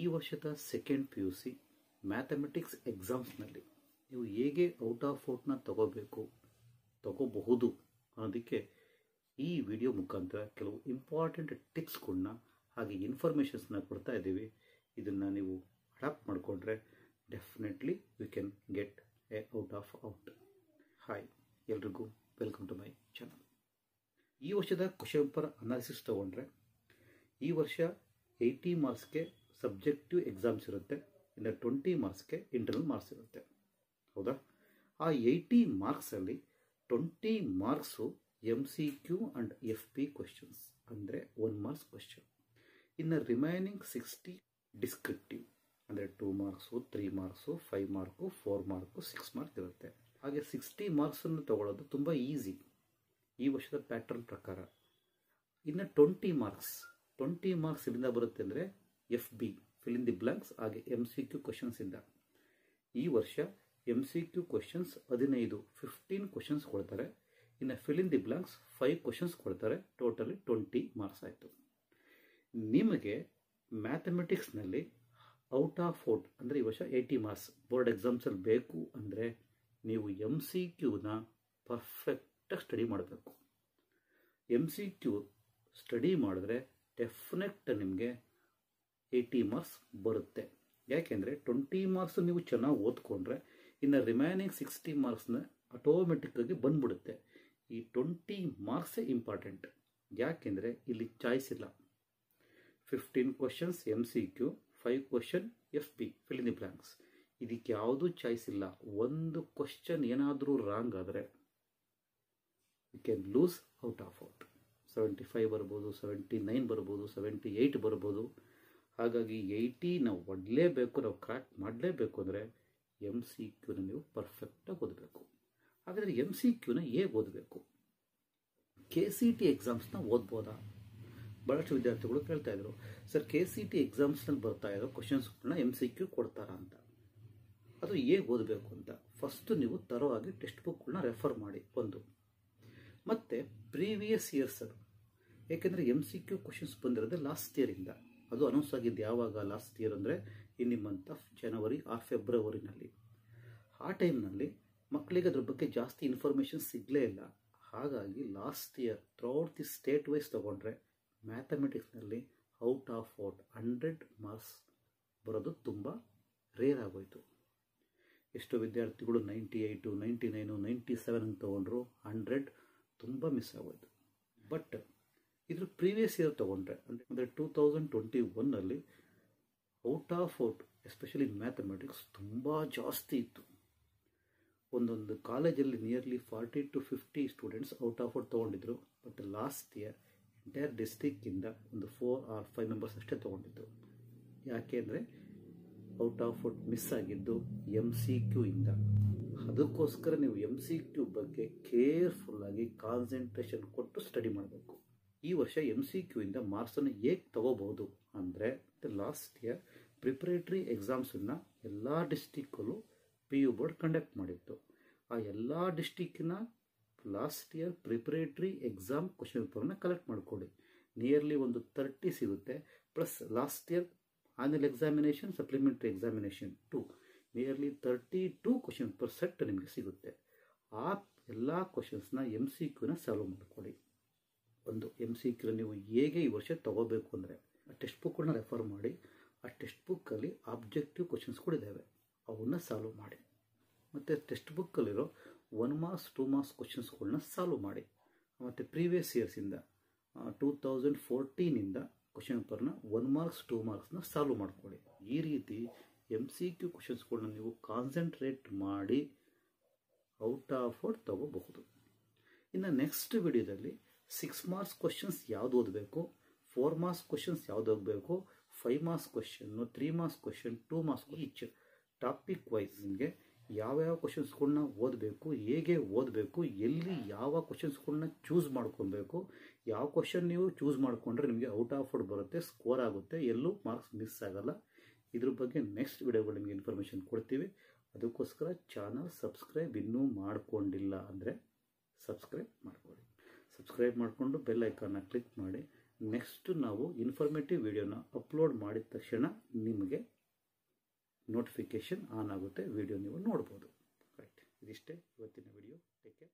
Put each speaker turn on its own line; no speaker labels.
ಈ ವರ್ಷದ second PUC mathematics ಎಕ್ಸಾಮ್ಸ್ನಲ್ಲಿ ನೀವು ಹೇಗೆ ಔಟ್ ಆಫ್ ಔಟ್ನ ತಗೋಬಹುದು ಅನ್ನೋದಕ್ಕೆ ಈ ವಿಡಿಯೋ ಮುಖಾಂತರ ಕೆಲವು ಇಂಪಾರ್ಟೆಂಟ್ ಟಿಪ್ಸ್ಗಳನ್ನ ಹಾಗೆ ಇನ್ಫಾರ್ಮೇಷನ್ಸ್ನ ಕೊಡ್ತಾ ಇದ್ದೀವಿ. ಇದನ್ನು ನೀವು ಅಡಾಪ್ಟ್ ಮಾಡಿಕೊಂಡ್ರೆ definitely you can get a out of out. Hi, ಎಲ್ರಿಗೂ ವೆಲ್ಕಮ್ ಟು ಮೈ ಚಾನಲ್. ಈ ವರ್ಷದ ಕ್ವಶನ್ ಪೇಪರ್ ಅನಾಲಿಸಿಸ್ ತಗೊಂಡ್ರೆ ಈ ವರ್ಷ 80 ಮಾರ್ಕ್ಸ್ಗೆ ಸಬ್ಜೆಕ್ಟಿವ್ ಎಕ್ಸಾಮ್ಸ್ ಇರುತ್ತೆ, ಇನ್ನು 20 ಮಾರ್ಕ್ಸ್ಗೆ ಇಂಟರ್ನಲ್ ಮಾರ್ಕ್ಸ್ ಇರುತ್ತೆ. ಹೌದಾ? ಆ 80 ಮಾರ್ಕ್ಸಲ್ಲಿ 20 marks MCQ and FP questions, ಅಂದರೆ 1 ಮಾರ್ಕ್ಸ್ ಕ್ವೆಶನ್. ಇನ್ನು ರಿಮೈನಿಂಗ್ 60 ಡಿಸ್ಕ್ರಿಪ್ಟಿವ್, ಅಂದರೆ 2 marks, 3 marks, 5 mark, 4 mark, 6 mark ಇರುತ್ತೆ. ಹಾಗೆ 60 ಮಾರ್ಕ್ಸನ್ನು ತಗೊಳ್ಳೋದು ತುಂಬ ಈಸಿ ಈ ವರ್ಷದ ಪ್ಯಾಟರ್ನ್ ಪ್ರಕಾರ. ಇನ್ನು 20 ಮಾರ್ಕ್ಸ್ ಇಲ್ಲಿಂದ ಬರುತ್ತೆ, ಅಂದರೆ FB fill in the blanks, ಹಾಗೆ MCQ ಕ್ವೆಶನ್ಸ್ ಇಂದ. ಈ ವರ್ಷ MCQ ಕ್ವೆಶನ್ಸ್ 15 ಕ್ವೆಶನ್ಸ್ ಕೊಡ್ತಾರೆ, ಇನ್ನು fill in the blanks 5 questions ಕೊಡ್ತಾರೆ. ಟೋಟಲಿ 20 ಮಾರ್ಕ್ಸ್ ಆಯಿತು. ನಿಮಗೆ ಮ್ಯಾಥಮೆಟಿಕ್ಸ್ನಲ್ಲಿ ಔಟ್ ಆಫ್ ಔಟ್ ಅಂದರೆ ಈ ವರ್ಷ 80 ಮಾರ್ಕ್ಸ್ ಬೋರ್ಡ್ ಎಕ್ಸಾಮ್ಸಲ್ಲಿ ಬೇಕು ಅಂದರೆ ನೀವು MCQನ ಪರ್ಫೆಕ್ಟಾಗಿ ಸ್ಟಡಿ ಮಾಡಬೇಕು. MCQ ಸ್ಟಡಿ ಮಾಡಿದ್ರೆ ಡೆಫಿನೆಟ್ ನಿಮಗೆ 80 ಮಾರ್ಕ್ಸ್ ಬರುತ್ತೆ. ಯಾಕೆಂದರೆ 20 ಮಾರ್ಕ್ಸ್ ನೀವು ಚೆನ್ನಾಗಿ ಓದ್ಕೊಂಡ್ರೆ ಇನ್ನು ರಿಮೈನಿಂಗ್ 60 ಮಾರ್ಕ್ಸ್ನ ಆಟೋಮೆಟಿಕ್ಕಾಗಿ ಬಂದ್ಬಿಡುತ್ತೆ. ಈ 20 ಮಾರ್ಕ್ಸೇ ಇಂಪಾರ್ಟೆಂಟ್, ಯಾಕೆಂದರೆ ಇಲ್ಲಿ ಚಾಯ್ಸ್ ಇಲ್ಲ. 15 questions MCQ, 5 question FB fill in the blanks. ಇದಕ್ಕೆ ಯಾವುದೂ ಚಾಯ್ಸ್ ಇಲ್ಲ. ಒಂದು ಕ್ವೆಶನ್ ಏನಾದರೂ ರಾಂಗ್ ಆದರೆ you can lose out of out. 75 ಬರ್ಬೋದು, 79 ಬರ್ಬೋದು, 78 ಬರ್ಬೋದು. ಹಾಗಾಗಿ 80 ನಾವು ಒಡಲೇಬೇಕು, ನಾವು ಕ್ರ್ಯಾಕ್ ಮಾಡಲೇಬೇಕು ಅಂದರೆ MCQನ ನೀವು ಪರ್ಫೆಕ್ಟಾಗಿ ಓದಬೇಕು. ಹಾಗಾದರೆ MCQನ ಹೇಗೆ ಓದಬೇಕು? KCT ಎಕ್ಸಾಮ್ಸ್ನ ಓದ್ಬೋದಾ? ಭಾಳಷ್ಟು ವಿದ್ಯಾರ್ಥಿಗಳು ಕೇಳ್ತಾ ಇದ್ರು, ಸರ್ KCT ಎಕ್ಸಾಮ್ಸ್ನಲ್ಲಿ ಬರ್ತಾ ಇರೋ ಕ್ವಶನ್ಸ್ಗಳನ್ನ MCQ ಕೊಡ್ತಾರಾ ಅಂತ. ಅದು ಹೇಗೆ ಓದಬೇಕು ಅಂತ ಫಸ್ಟು ನೀವು ತರೋವಾಗಿ ಟೆಕ್ಸ್ಟ್ ಬುಕ್ಗಳನ್ನ ರೆಫರ್ ಮಾಡಿ ಒಂದು, ಮತ್ತು ಪ್ರೀವಿಯಸ್ ಇಯರ್ಸ್, ಏಕೆಂದರೆ MCQ ಕ್ವಶನ್ಸ್ ಬಂದಿರೋದು ಲಾಸ್ಟ್ ಇಯರಿಂದ. ಅದು ಅನೌನ್ಸ್ ಆಗಿದ್ದು ಯಾವಾಗ? ಲಾಸ್ಟ್ ಇಯರ್ ಅಂದರೆ in the month of January or ಫೆಬ್ರವರಿನಲ್ಲಿ. ಆ ಟೈಮ್ನಲ್ಲಿ ಮಕ್ಕಳಿಗೆ ಅದ್ರ ಬಗ್ಗೆ ಜಾಸ್ತಿ ಇನ್ಫಾರ್ಮೇಷನ್ ಸಿಗಲೇ ಇಲ್ಲ. ಹಾಗಾಗಿ last year throughout the state wise ತಗೊಂಡ್ರೆ ಮ್ಯಾಥಮೆಟಿಕ್ಸ್ನಲ್ಲಿ ಔಟ್ ಆಫ್ ಔಟ್ 100 ಮಾರ್ಕ್ಸ್ ಬರೋದು ತುಂಬ ರೇರ್ ಆಗೋಯಿತು. ಎಷ್ಟೋ ವಿದ್ಯಾರ್ಥಿಗಳು 98, 99, 97 ಅಂತ ತೊಗೊಂಡ್ರು, 100 ತುಂಬ ಮಿಸ್ ಆಗೋಯ್ತು. ಬಟ್ ಇದ್ರ ಪ್ರೀವಿಯಸ್ ಇಯರ್ ತೊಗೊಂಡ್ರೆ ಅಂದರೆ 2021ನಲ್ಲಿ out of out especially mathematics ತುಂಬ ಜಾಸ್ತಿ ಇತ್ತು. ಒಂದೊಂದು ಕಾಲೇಜಲ್ಲಿ nearly 40 to 50 students out of out ತೊಗೊಂಡಿದ್ರು. ಬಟ್ ಲಾಸ್ಟ್ ಇಯರ್ ಎಂಟೈರ್ ಡಿಸ್ಟ್ರಿಕ್ಕಿಂದ ಒಂದು 4 or 5 ಮೆಂಬರ್ಸ್ ಅಷ್ಟೇ ತೊಗೊಂಡಿದ್ದು. ಯಾಕೆ ಅಂದರೆ ಔಟ್ ಆಫ್ ಔಟ್ ಮಿಸ್ ಆಗಿದ್ದು MCQ ಇಂದ. ಅದಕ್ಕೋಸ್ಕರ ನೀವು MCQ ಬಗ್ಗೆ ಕೇರ್ಫುಲ್ಲಾಗಿ ಕಾನ್ಸಂಟ್ರೇಷನ್ ಕೊಟ್ಟು ಸ್ಟಡಿ ಮಾಡಬೇಕು. ಈ ವರ್ಷ MCQ ಇಂದ ಮಾರ್ಕ್ಸನ್ನು ಹೇಗೆ ತಗೋಬಹುದು ಅಂದರೆ, ಲಾಸ್ಟ್ ಇಯರ್ ಪ್ರಿಪರೇಟರಿ ಎಕ್ಸಾಮ್ಸನ್ನು ಎಲ್ಲ ಡಿಸ್ಟಿಕ್ಕಲ್ಲೂ PU ಬೋರ್ಡ್ ಕಂಡಕ್ಟ್ ಮಾಡಿತ್ತು. ಆ ಎಲ್ಲ ಡಿಸ್ಟಿಕ್ಕಿನ last year preparatory exam question ಪೇಪರ್ನ ಕಲೆಕ್ಟ್ ಮಾಡಿಕೊಡಿ. ನಿಯರ್ಲಿ ಒಂದು 30 ಸಿಗುತ್ತೆ. Plus last year annual examination, supplementary examination 2, nearly 32 question paper set ನಿಮಗೆ ಸಿಗುತ್ತೆ. ಆ ಎಲ್ಲ ಕ್ವಶನ್ಸ್ನ MCQನ ಸಾಲ್ವ್ ಮಾಡಿಕೊಡಿ. ಒಂದು MCQ ನೀವು ಹೇಗೆ ಈ ವರ್ಷ ತಗೋಬೇಕು ಅಂದರೆ ಆ ಟೆಕ್ಸ್ಟ್ ಬುಕ್ಗಳನ್ನ ರೆಫರ್ ಮಾಡಿ. ಆ ಟೆಕ್ಸ್ಟ್ ಬುಕ್ಕಲ್ಲಿ ಆಬ್ಜೆಕ್ಟಿವ್ ಕ್ವಶನ್ಸ್ಗಳಿದ್ದಾವೆ, ಅವನ್ನ ಸಾಲ್ವ್ ಮಾಡಿ. ಮತ್ತು ಟೆಕ್ಸ್ಟ್ ಬುಕ್ಕಲ್ಲಿರೋ 1 ಮಾರ್ಕ್ಸ್ 2 ಮಾರ್ಕ್ಸ್ ಕ್ವಶನ್ಸ್ಗಳನ್ನ ಸಾಲ್ವ್ ಮಾಡಿ. ಮತ್ತು ಪ್ರೀವಿಯಸ್ ಇಯರ್ಸಿಂದ 2014ಇಂದ ಕ್ವಶನ್ ಪೇಪರ್ನ 1 ಮಾರ್ಕ್ಸ್ 2 ಮಾರ್ಕ್ಸ್ನ ಸಾಲ್ವ್ ಮಾಡ್ಕೊಳ್ಳಿ. ಈ ರೀತಿ MCQ ಕ್ವಶನ್ಸ್ಗಳನ್ನ ನೀವು ಕಾನ್ಸಂಟ್ರೇಟ್ ಮಾಡಿ ಔಟ್ ಆಫ್ ಔಟ್ ತಗೋಬಹುದು. ಇನ್ನು ನೆಕ್ಸ್ಟ್ ವಿಡಿಯೋದಲ್ಲಿ 6 ಮಾರ್ಕ್ಸ್ ಕ್ವಶನ್ಸ್ ಯಾವ್ದು ಓದಬೇಕು, 4 ಮಾರ್ಕ್ಸ್ ಕ್ವಶನ್ಸ್ ಯಾವ್ದು ಓದಬೇಕು, 5 marks question, 3 marks question, 2 marks each topic wise ನಿಮಗೆ ಯಾವ್ಯಾವ ಕ್ವಶನ್ಸ್ಗಳನ್ನ ಓದಬೇಕು, ಹೇಗೆ ಓದಬೇಕು, ಎಲ್ಲಿ ಯಾವ ಕ್ವಶನ್ಸ್ಗಳನ್ನ ಚೂಸ್ ಮಾಡ್ಕೊಬೇಕು, ಯಾವ ಕ್ವಶನ್ ನೀವು ಚೂಸ್ ಮಾಡಿಕೊಂಡ್ರೆ ನಿಮಗೆ ಔಟ್ ಆಫ್ ಔಟ್ ಬರುತ್ತೆ, ಸ್ಕೋರ್ ಆಗುತ್ತೆ, ಎಲ್ಲೂ ಮಾರ್ಕ್ಸ್ ಮಿಸ್ ಆಗಲ್ಲ. ಇದ್ರ ಬಗ್ಗೆ ನೆಕ್ಸ್ಟ್ ವಿಡಿಯೋಗಳು ನಿಮಗೆ ಇನ್ಫಾರ್ಮೇಷನ್ ಕೊಡ್ತೀವಿ. ಅದಕ್ಕೋಸ್ಕರ ಚಾನಲ್ ಸಬ್ಸ್ಕ್ರೈಬ್ ಇನ್ನೂ ಮಾಡ್ಕೊಂಡಿಲ್ಲ ಅಂದರೆ ಸಬ್ಸ್ಕ್ರೈಬ್ ಮಾಡ್ಕೊಳ್ಳಿ. ಸಬ್ಸ್ಕ್ರೈಬ್ ಮಾಡಿಕೊಂಡು ಬೆಲ್ ಐಕಾನ್ನ ಕ್ಲಿಕ್ ಮಾಡಿ. ನೆಕ್ಸ್ಟ್ ನಾವು ಇನ್ಫಾರ್ಮೇಟಿವ್ ವಿಡಿಯೋನ ಅಪ್ಲೋಡ್ ಮಾಡಿದ ತಕ್ಷಣ ನಿಮಗೆ ನೋಟಿಫಿಕೇಶನ್ ಆನ್ ಆಗುತ್ತೆ, ವಿಡಿಯೋ ನೀವು ನೋಡ್ಬೋದು. ರೈಟ್, ಇದಿಷ್ಟೇ ಇವತ್ತಿನ ವಿಡಿಯೋ. Take care.